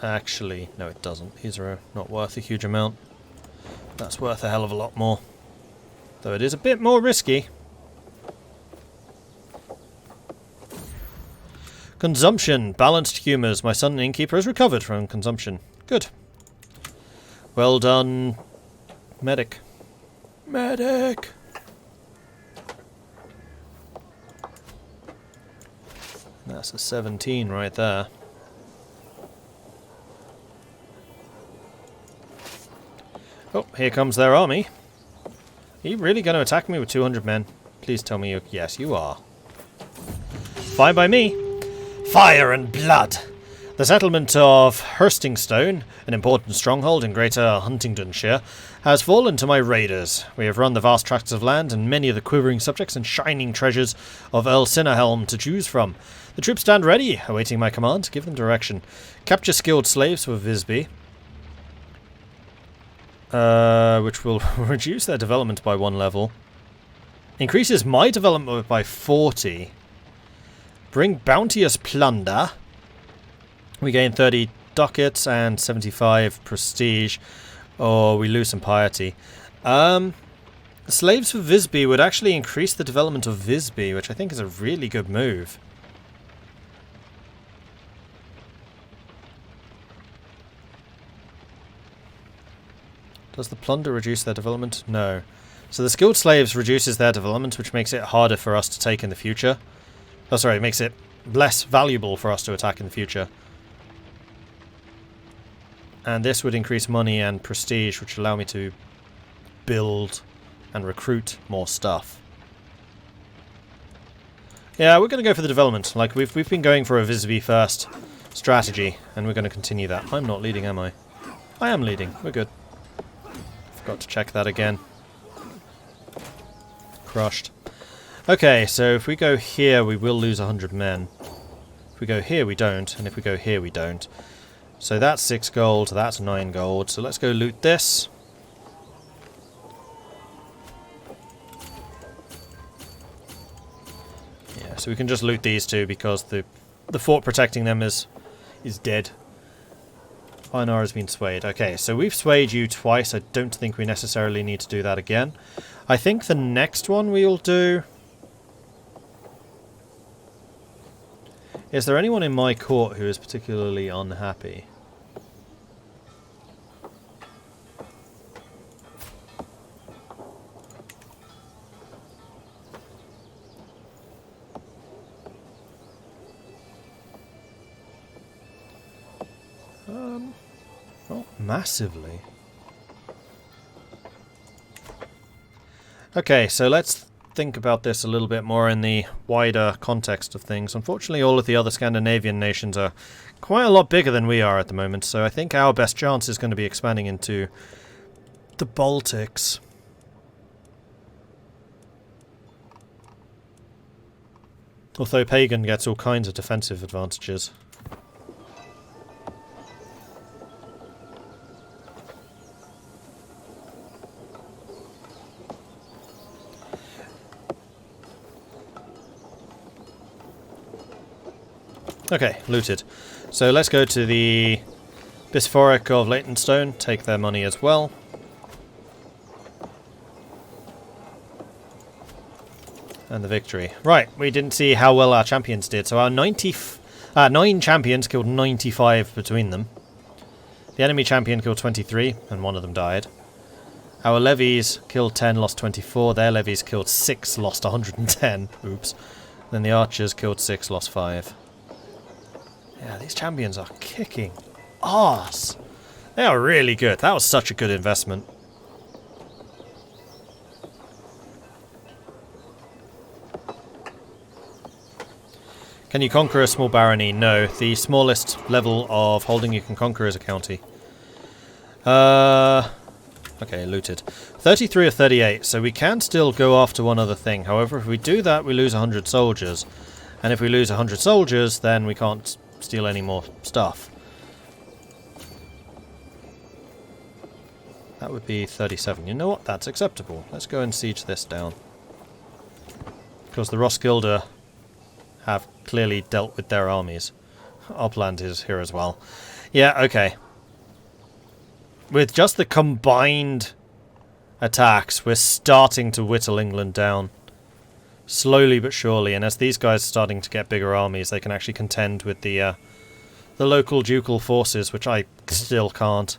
Actually, no it doesn't. These are not worth a huge amount. That's worth a hell of a lot more. Though it is a bit more risky. Consumption. Balanced humours. My son and innkeeper has recovered from consumption. Good. Well done, medic. Medic! That's a 17 right there. Oh, here comes their army. Are you really going to attack me with 200 men? Please tell me you... Yes, you are. Fine by me. Fire and blood! The settlement of Hurstingstone, an important stronghold in Greater Huntingdonshire, has fallen to my raiders. We have run the vast tracts of land and many of the quivering subjects and shining treasures of Earl Cinnahelm to choose from. The troops stand ready, awaiting my command. Give them direction. Capture skilled slaves for Visby, which will reduce their development by 1 level. Increases my development by 40. Bring bounteous plunder. We gain 30 ducats and 75 prestige. Or we lose some piety. Slaves for Visby would actually increase the development of Visby, which I think is a really good move. Does the plunder reduce their development? No. So the skilled slaves reduces their development, which makes it harder for us to take in the future. Oh, sorry, it makes it less valuable for us to attack in the future. And this would increase money and prestige, which allow me to build and recruit more stuff. Yeah, we're going to go for the development. Like, we've been going for a Visby first strategy, and we're going to continue that. I'm not leading, am I? I am leading. We're good. Forgot to check that again. Crushed. Okay, so if we go here, we will lose 100 men. If we go here, we don't. And if we go here, we don't. So that's 6 gold, that's 9 gold. So let's go loot this. Yeah, so we can just loot these two because the fort protecting them is dead. Einar has been swayed. Okay, so we've swayed you twice. I don't think we necessarily need to do that again. I think the next one we'll do... Is there anyone in my court who is particularly unhappy? Not massively. Okay, so let's think about this a little bit more in the wider context of things. Unfortunately, all of the other Scandinavian nations are quite a lot bigger than we are at the moment, so I think our best chance is going to be expanding into the Baltics. Although Pagan gets all kinds of defensive advantages. Okay, looted. So let's go to the Bisphoric of Leytonstone, take their money as well. And the victory. Right, we didn't see how well our champions did, so our 9 champions killed 95 between them. The enemy champion killed 23, and one of them died. Our levies killed 10, lost 24. Their levies killed 6, lost 110. Oops. Then the archers killed 6, lost 5. Yeah, these champions are kicking ass. They are really good. That was such a good investment. Can you conquer a small barony? No. The smallest level of holding you can conquer is a county. Okay, looted. 33 of 38, so we can still go after one other thing. However, if we do that, we lose 100 soldiers. And if we lose 100 soldiers, then we can't steal any more stuff. That would be 37. You know what? That's acceptable. Let's go and siege this down. Because the Roskilde have clearly dealt with their armies. Uppland is here as well. Yeah, okay. With just the combined attacks, we're starting to whittle England down. Slowly but surely, and as these guys are starting to get bigger armies, they can actually contend with the local ducal forces, which I still can't.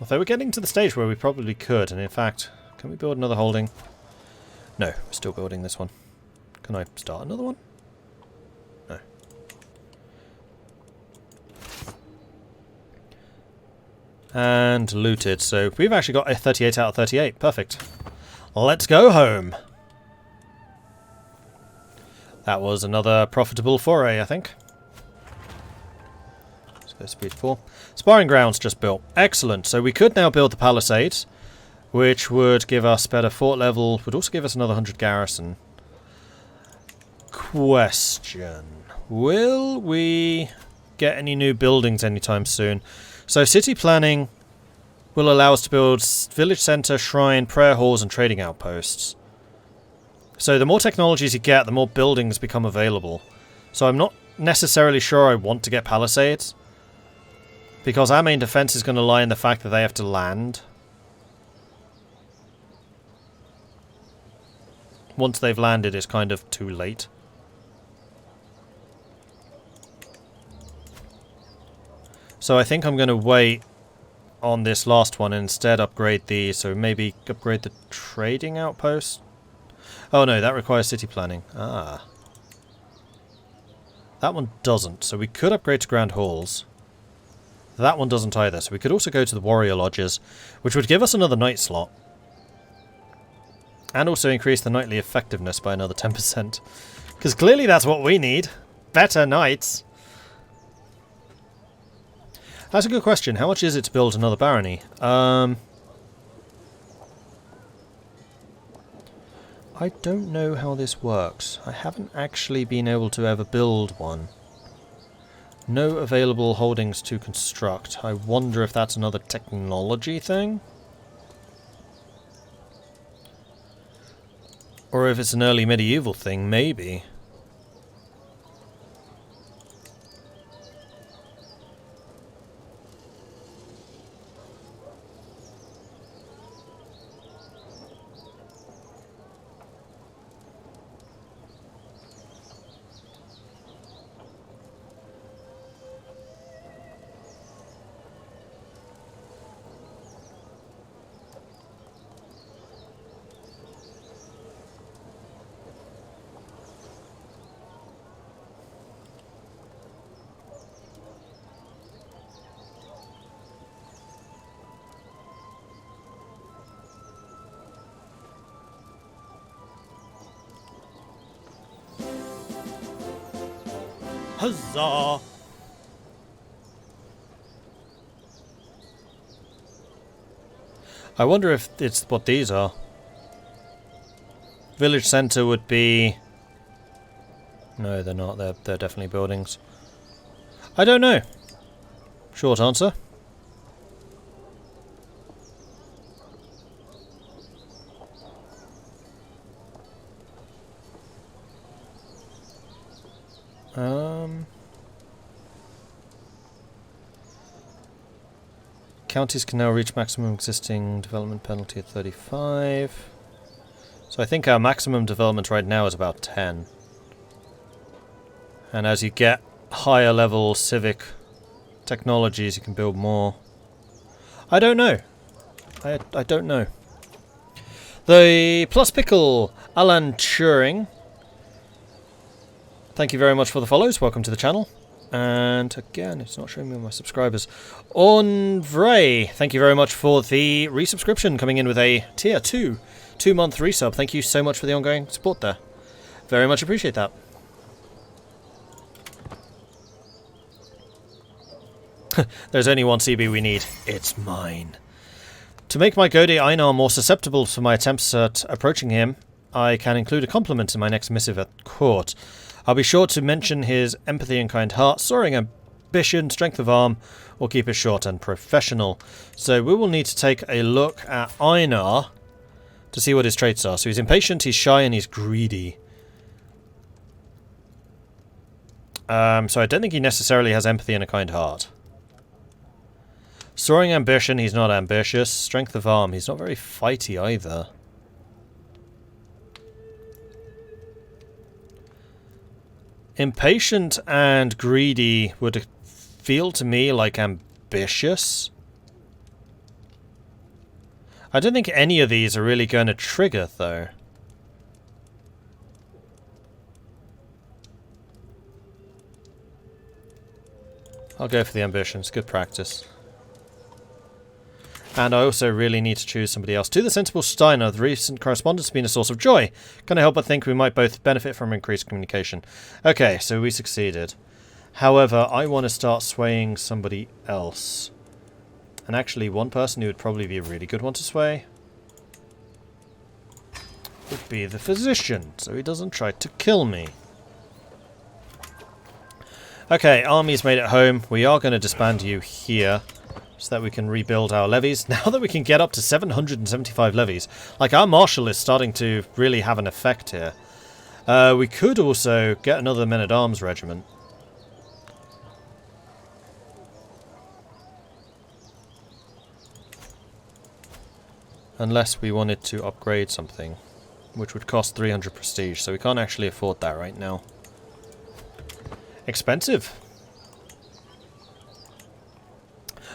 Although we're getting to the stage where we probably could, and in fact, can we build another holding? No, we're still building this one. Can I start another one? No. And looted, so we've actually got a 38 out of 38. Perfect. Let's go home. That was another profitable foray, I think. Let's go speed 4. Sparring grounds just built. Excellent. So we could now build the palisades, which would give us better fort level, would also give us another 100 garrison. Question. Will we get any new buildings anytime soon? So city planning will allow us to build village centre, shrine, prayer halls and trading outposts. So the more technologies you get, the more buildings become available. So I'm not necessarily sure I want to get palisades, because our main defense is going to lie in the fact that they have to land. Once they've landed, it's kind of too late. So I think I'm going to wait on this last one and instead upgrade these. So maybe upgrade the trading outpost. Oh no, that requires city planning. Ah. That one doesn't, so we could upgrade to grand halls. That one doesn't either, so we could also go to the warrior lodges, which would give us another knight slot. And also increase the knightly effectiveness by another 10%. Because clearly that's what we need. Better knights. That's a good question. How much is it to build another barony? I don't know how this works. I haven't actually been able to ever build one. No available holdings to construct. I wonder if that's another technology thing? Or if it's an early medieval thing, maybe. Huzzah! I wonder if it's what these are. Village centre would be... No, they're not. They're definitely buildings. I don't know. Short answer. Counties can now reach maximum existing development penalty at 35. So I think our maximum development right now is about 10. And as you get higher level civic technologies, you can build more. I don't know. I don't know. The Plus Pickle, Alan Turing. Thank you very much for the follows. Welcome to the channel. And again, it's not showing me my subscribers. Onvray, thank you very much for the resubscription, coming in with a tier 2 2-month resub. Thank you so much for the ongoing support there. Very much appreciate that. There's only one CB we need. It's mine. To make my Gode Einar more susceptible to my attempts at approaching him, I can include a compliment in my next missive at court. I'll be sure to mention his empathy and kind heart, soaring ambition, strength of arm, or keep it short and professional. So we will need to take a look at Einar to see what his traits are. So he's impatient, he's shy, and he's greedy. So I don't think he necessarily has empathy and a kind heart. Soaring ambition, he's not ambitious. Strength of arm, he's not very fighty either. Impatient and greedy would feel to me like ambitious. I don't think any of these are really going to trigger, though. I'll go for the ambition. It's good practice. And I also really need to choose somebody else. To the sensible Steiner, the recent correspondence has been a source of joy. Can't help but think we might both benefit from increased communication. Okay, so we succeeded. However, I want to start swaying somebody else. And actually, one person who would probably be a really good one to sway would be the physician, so he doesn't try to kill me. Okay, army's made it home. We are going to disband you here, so that we can rebuild our levies. Now that we can get up to 775 levies, like our marshal is starting to really have an effect here. We could also get another men-at-arms regiment. Unless we wanted to upgrade something, which would cost 300 prestige, so we can't actually afford that right now. Expensive.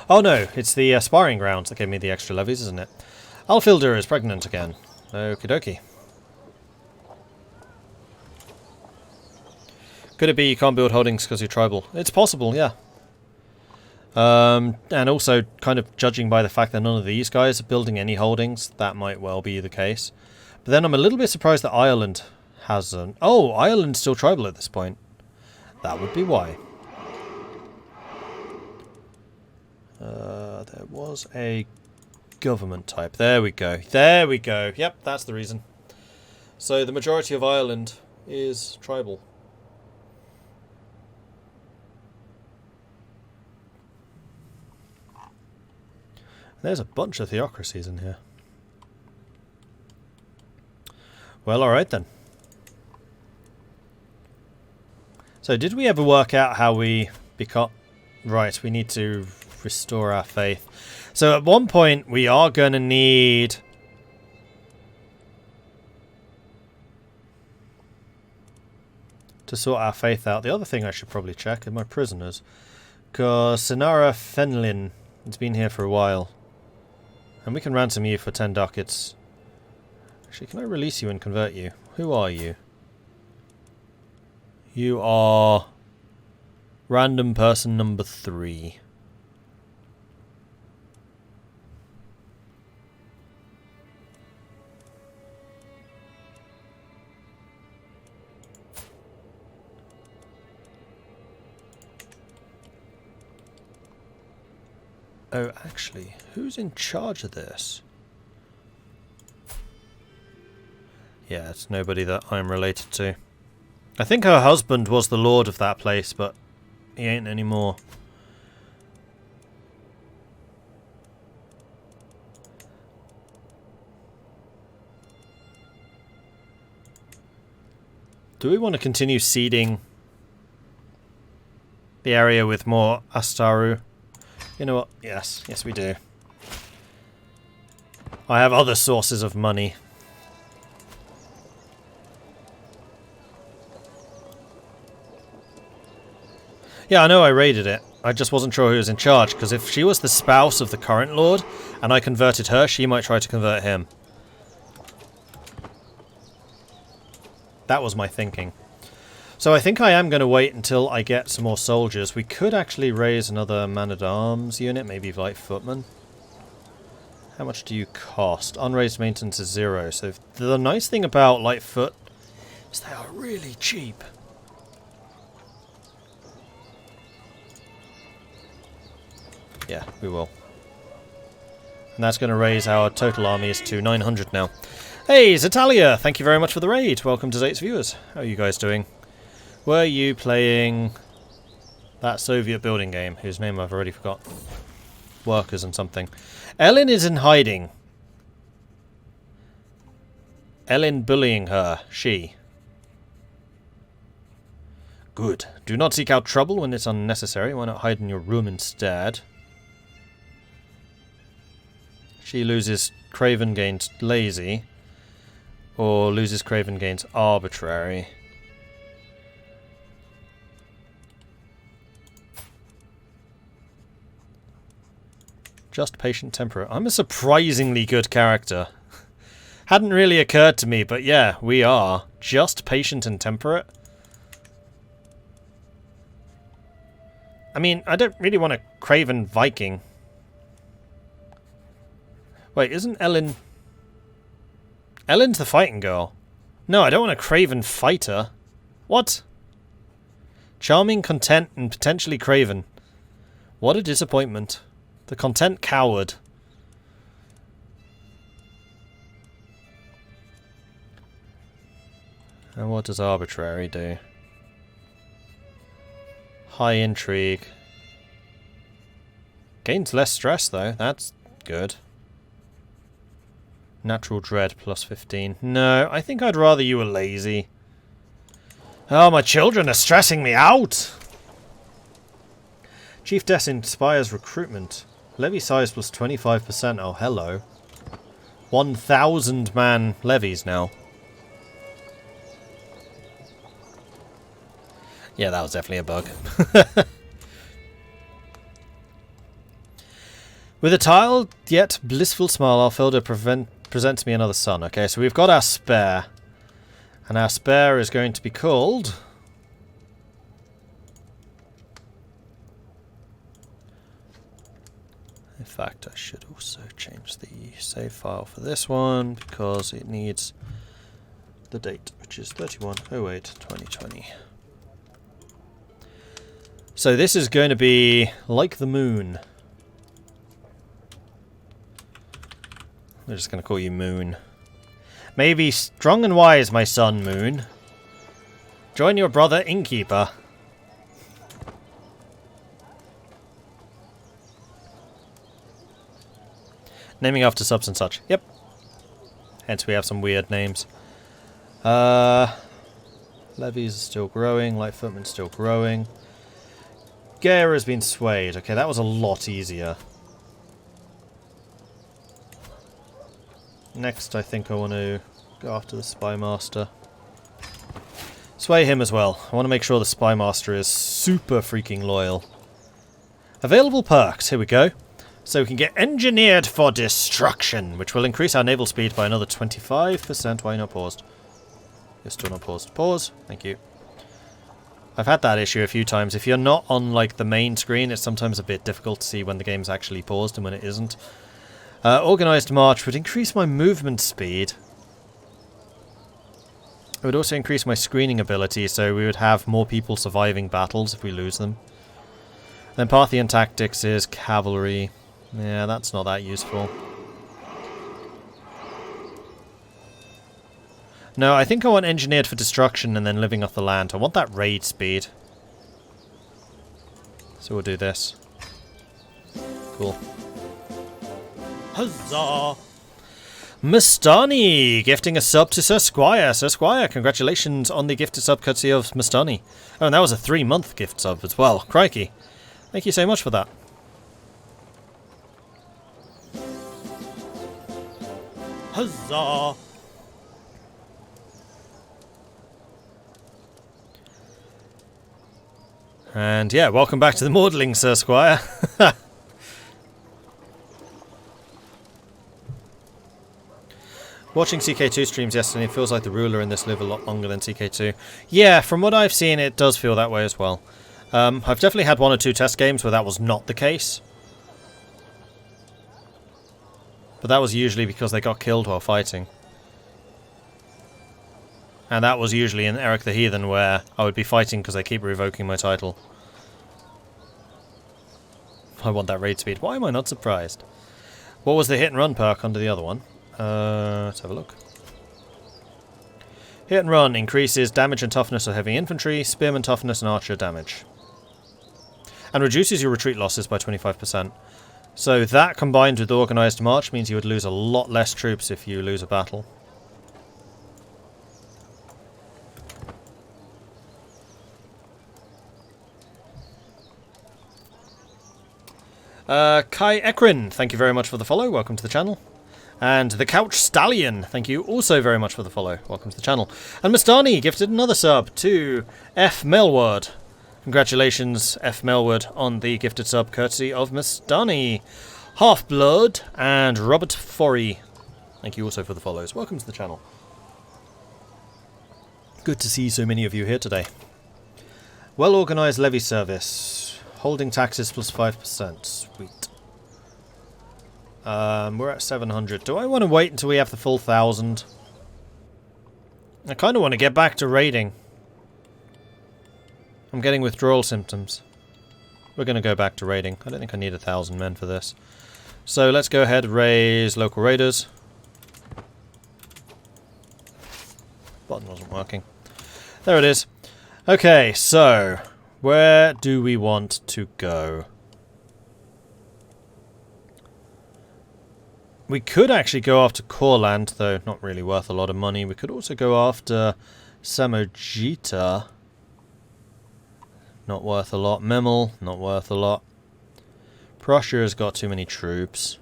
Oh no, it's the sparring grounds that gave me the extra levies, isn't it? Alfilder is pregnant again. Okie dokie. Could it be you can't build holdings because you're tribal? It's possible, yeah. And also, kind of judging by the fact that none of these guys are building any holdings, that might well be the case. But then I'm a little bit surprised that Ireland hasn't. Oh, Ireland's still tribal at this point. That would be why. There was a government type. There we go. There we go. Yep, that's the reason. So the majority of Ireland is tribal. There's a bunch of theocracies in here. Well, alright then. So did we ever work out how we become... Right, we need to restore our faith. So at one point we are going to need... to sort our faith out. The other thing I should probably check are my prisoners. Because Sinara Fenlin has been here for a while. And we can ransom you for 10 ducats. Actually, can I release you and convert you? Who are you? You are... random person number 3. Oh, actually, who's in charge of this? Yeah, it's nobody that I'm related to. I think her husband was the lord of that place, but he ain't anymore. Do we want to continue seeding the area with more Astaru? You know what? Yes. Yes, we do. I have other sources of money. Yeah, I know I raided it. I just wasn't sure who was in charge, because if she was the spouse of the current lord, and I converted her, she might try to convert him. That was my thinking. So I think I am going to wait until I get some more soldiers. We could actually raise another man-at-arms unit, maybe light footmen. How much do you cost? Unraised maintenance is 0. So the nice thing about light foot is they are really cheap. Yeah, we will. And that's going to raise our total armies to 900 now. Hey, Zatalia! Thank you very much for the raid. Welcome to Zate's viewers. How are you guys doing? Were you playing that Soviet building game, whose name I've already forgot? Workers and something. Ellen is in hiding. Ellen bullying her. She. Good. Do not seek out trouble when it's unnecessary. Why not hide in your room instead? She loses Craven gains lazy. Or loses Craven gains arbitrary. Just patient temperate. I'm a surprisingly good character. Hadn't really occurred to me, but yeah, we are. Just patient and temperate. I mean, I don't really want a Craven Viking. Wait, isn't Ellen... Ellen's the fighting girl. No, I don't want a Craven fighter. What? Charming, content, and potentially Craven. What a disappointment. The content coward. And what does arbitrary do? High intrigue. Gains less stress though, that's good. Natural dread plus 15. No, I think I'd rather you were lazy. Oh, my children are stressing me out! Chief Death inspires recruitment. Levy size plus 25%. Oh, hello. 1,000 man levies now. Yeah, that was definitely a bug. With a tiled yet blissful smile, Alfilda presents me another son. Okay, so we've got our spare. And our spare is going to be called... In fact, I should also change the save file for this one because it needs the date, which is 31/08/2020. So this is going to be like the moon. We're just going to call you Moon. Maybe strong and wise, my son, Moon. Join your brother, Innkeeper. Naming after subs and such. Yep. Hence we have some weird names. Levies are still growing. Lightfootman's still growing. Gare has been swayed. Okay, that was a lot easier. Next, I think I want to go after the Spymaster. Sway him as well. I want to make sure the Spymaster is super freaking loyal. Available perks. Here we go. So we can get Engineered for Destruction, which will increase our naval speed by another 25%. Why are you not paused? You're still not paused. Pause. Thank you. I've had that issue a few times. If you're not on like the main screen, it's sometimes a bit difficult to see when the game's actually paused and when it isn't. Organised March would increase my movement speed. It would also increase my screening ability, so we would have more people surviving battles if we lose them. Then Parthian Tactics is Cavalry. Yeah, that's not that useful. No, I think I want Engineered for Destruction and then Living off the Land. I want that raid speed. So we'll do this. Cool. Huzzah! Mustani gifting a sub to Sir Squire. Sir Squire, congratulations on the gifted sub courtesy of Mustani. Oh, and that was a 3-month gift sub as well. Crikey. Thank you so much for that. Huzzah! And yeah, welcome back to the Mordling, Sir Squire. Watching CK2 streams yesterday, it feels like the ruler in this live a lot longer than CK2. Yeah, from what I've seen, it does feel that way as well. I've definitely had 1 or 2 test games where that was not the case. But that was usually because they got killed while fighting. And that was usually in Eric the Heathen, where I would be fighting because they keep revoking my title. I want that raid speed. Why am I not surprised? What was the hit and run perk under the other one? Let's have a look. Hit and run increases damage and toughness of heavy infantry, spearman toughness and archer damage. And reduces your retreat losses by 25%. So that combined with Organised March means you would lose a lot less troops if you lose a battle. Kai Ekrin, thank you very much for the follow. Welcome to the channel. And the Couch Stallion, thank you also very much for the follow. Welcome to the channel. And Mastani gifted another sub to F. Melwood. Congratulations, F. Melwood, on the gifted sub courtesy of Mastani. Half-Blood and Robert Forey. Thank you also for the follows. Welcome to the channel. Good to see so many of you here today. Well-organised levy service. Holding taxes plus 5%. Sweet. We're at 700. Do I want to wait until we have the full 1,000? I kind of want to get back to raiding. I'm getting withdrawal symptoms. We're going to go back to raiding. I don't think I need 1,000 men for this. So let's go ahead and raise local raiders. Button wasn't working. There it is. Okay, so where do we want to go? We could actually go after Coreland, though not really worth a lot of money. We could also go after Samojita. Not worth a lot. Memel, not worth a lot. Prussia has got too many troops.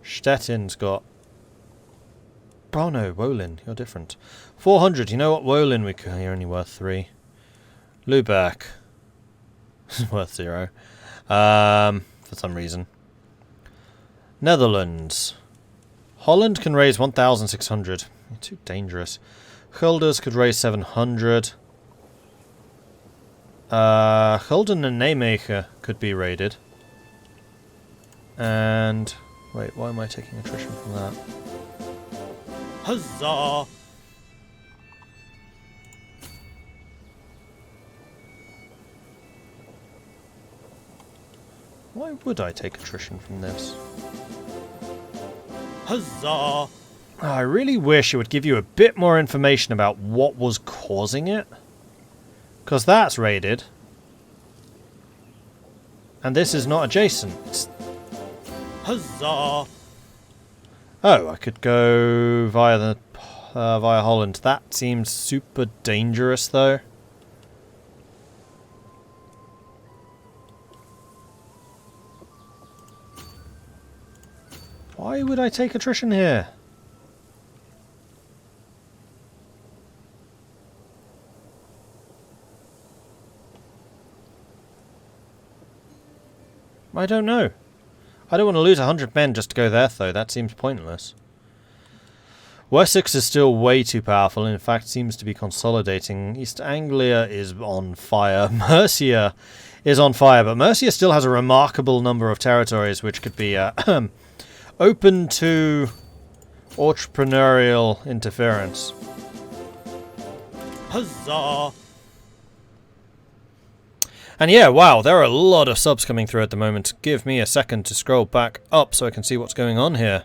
Stettin's got... Oh no, Wolin, you're different. 400, you know what, Wolin, you're only worth 3. Lubeck. Worth 0. For some reason. Netherlands. Holland can raise 1,600. You're too dangerous. Gulders could raise 700. Gulden and Nijmegen could be raided. And... wait, why am I taking attrition from that? Huzzah! Why would I take attrition from this? Huzzah! I really wish it would give you a bit more information about what was causing it. Because that's raided. And this is not adjacent. Huzzah! Oh, I could go via Holland. That seems super dangerous, though. Why would I take attrition here? I don't know. I don't want to lose 100 men just to go there, though. That seems pointless. Wessex is still way too powerful. In fact, seems to be consolidating. East Anglia is on fire. Mercia is on fire, but Mercia still has a remarkable number of territories which could be open to entrepreneurial interference. Huzzah! And yeah, wow, there are a lot of subs coming through at the moment. Give me a second to scroll back up so I can see what's going on here.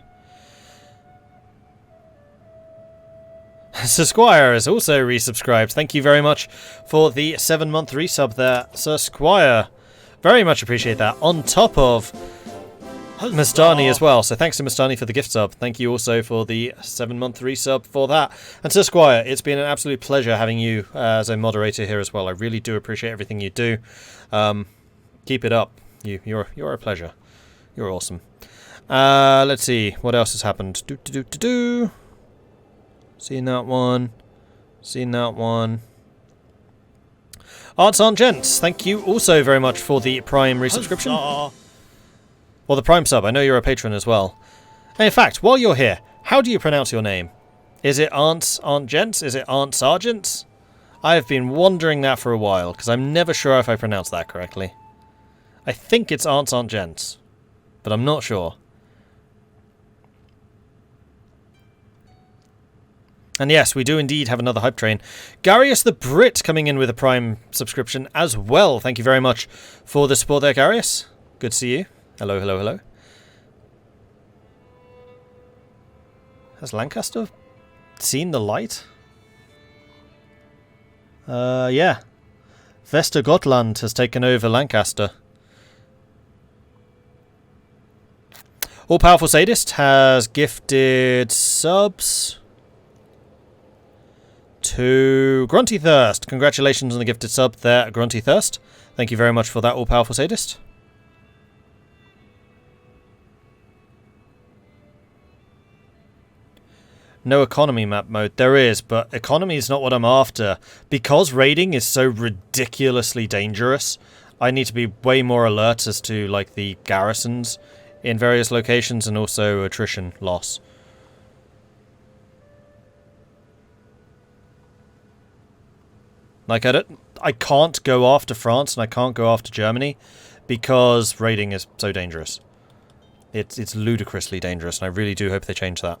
Sir Squire is also resubscribed. Thank you very much for the 7-month resub there, Sir Squire. Very much appreciate that. On top of Mastani as well. So thanks to Mastani for the gift sub. Thank you also for the 7-month resub for that. And Sir Squire, it's been an absolute pleasure having you as a moderator here as well. I really do appreciate everything you do. Keep it up. You're a pleasure. You're awesome. Let's see what else has happened. Seen that one. Seen that one. Arts Aren't Gents, thank you also very much for the Prime resubscription. Or the Prime sub, I know you're a patron as well. And in fact, while you're here, how do you pronounce your name? Is it Aunts Aren't Gents? Is it Aunt Sergeants? I have been wondering that for a while, because I'm never sure if I pronounce that correctly. I think it's Aunts Aren't Gents, but I'm not sure. And yes, we do indeed have another hype train. Garius the Brit coming in with a Prime subscription as well. Thank you very much for the support there, Garius. Good to see you. Hello, hello, hello. Has Lancaster seen the light? Yeah. Gotland has taken over Lancaster. All-Powerful Sadist has gifted subs to Grunty Thirst. Congratulations on the gifted sub there, Grunty Thirst. Thank you very much for that, All-Powerful Sadist. No economy map mode. There is, but economy is not what I'm after. Because raiding is so ridiculously dangerous, I need to be way more alert as to, like, the garrisons in various locations and also attrition loss. Like, I can't go after France and I can't go after Germany because raiding is so dangerous. It's ludicrously dangerous, and I really do hope they change that.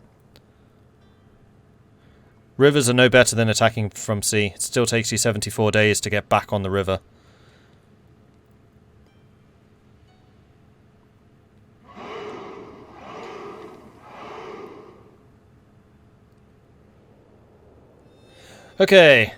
Rivers are no better than attacking from sea. It still takes you 74 days to get back on the river. Okay.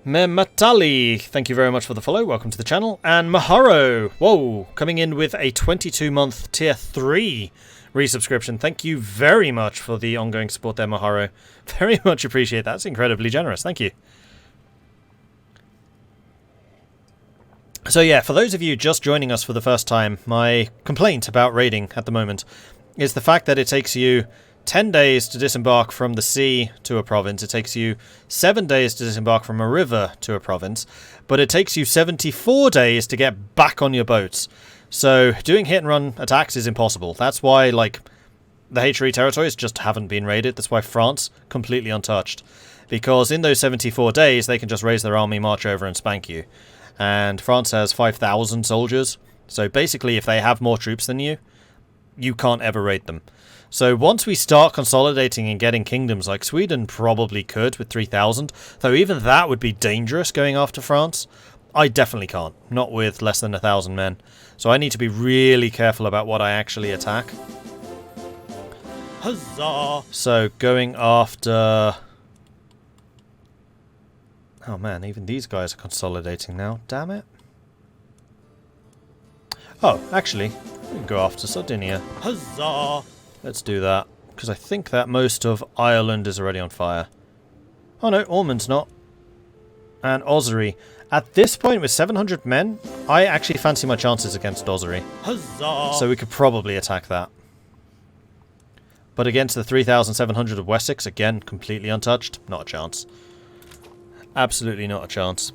Mematali, thank you very much for the follow. Welcome to the channel. And Maharo, whoa, coming in with a 22-month tier 3 resubscription. Thank you very much for the ongoing support there, Maharo. Very much appreciate that. That's incredibly generous. Thank you. So yeah, for those of you just joining us for the first time, my complaint about raiding at the moment is the fact that it takes you 10 days to disembark from the sea to a province. It takes you 7 days to disembark from a river to a province, but it takes you 74 days to get back on your boats. So doing hit and run attacks is impossible. That's why, like, the HRE territories just haven't been raided. That's why France completely untouched, because in those 74 days they can just raise their army, march over and spank you. And France has 5,000 soldiers, so basically if they have more troops than you, you can't ever raid them. So once we start consolidating and getting kingdoms, like Sweden probably could with 3,000, though even that would be dangerous going after France. I definitely can't, not with less than 1,000 men. So I need to be really careful about what I actually attack. Huzzah! So going after... Oh man, even these guys are consolidating now, damn it. Oh, actually, we can go after Sardinia. Huzzah! Let's do that, because I think that most of Ireland is already on fire. Oh no, Ormond's not. And Ossory. At this point, with 700 men, I actually fancy my chances against Ossory. Huzzah! So we could probably attack that. But against the 3,700 of Wessex, again, completely untouched, not a chance. Absolutely not a chance.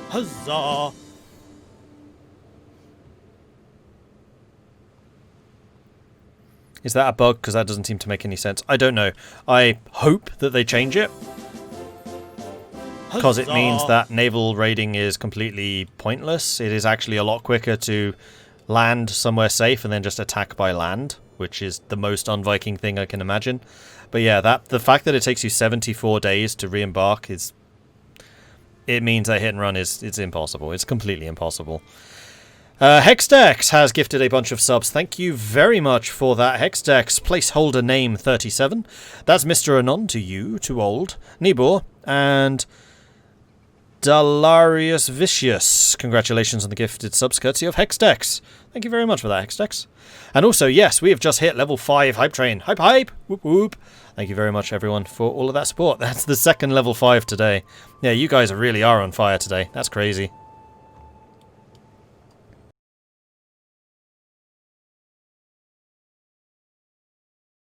Huzzah! Is that a bug? Because that doesn't seem to make any sense. I don't know. I hope that they change it, because it means that naval raiding is completely pointless. It is actually a lot quicker to land somewhere safe and then just attack by land, which is the most un-Viking thing I can imagine. But yeah, the fact that it takes you 74 days to re-embark is... It means that hit and run is impossible. It's completely impossible. Hexdex has gifted a bunch of subs. Thank you very much for that, Hexdex. Placeholder name 37. That's Mr. Anon to you, too old. Nibor and Dalarius Vicious. Congratulations on the gifted subs courtesy of Hexdex. Thank you very much for that, Hexdex. And also, yes, we have just hit level 5 hype train. Hype hype! Whoop whoop! Thank you very much, everyone, for all of that support. That's the second level 5 today. Yeah, you guys really are on fire today. That's crazy.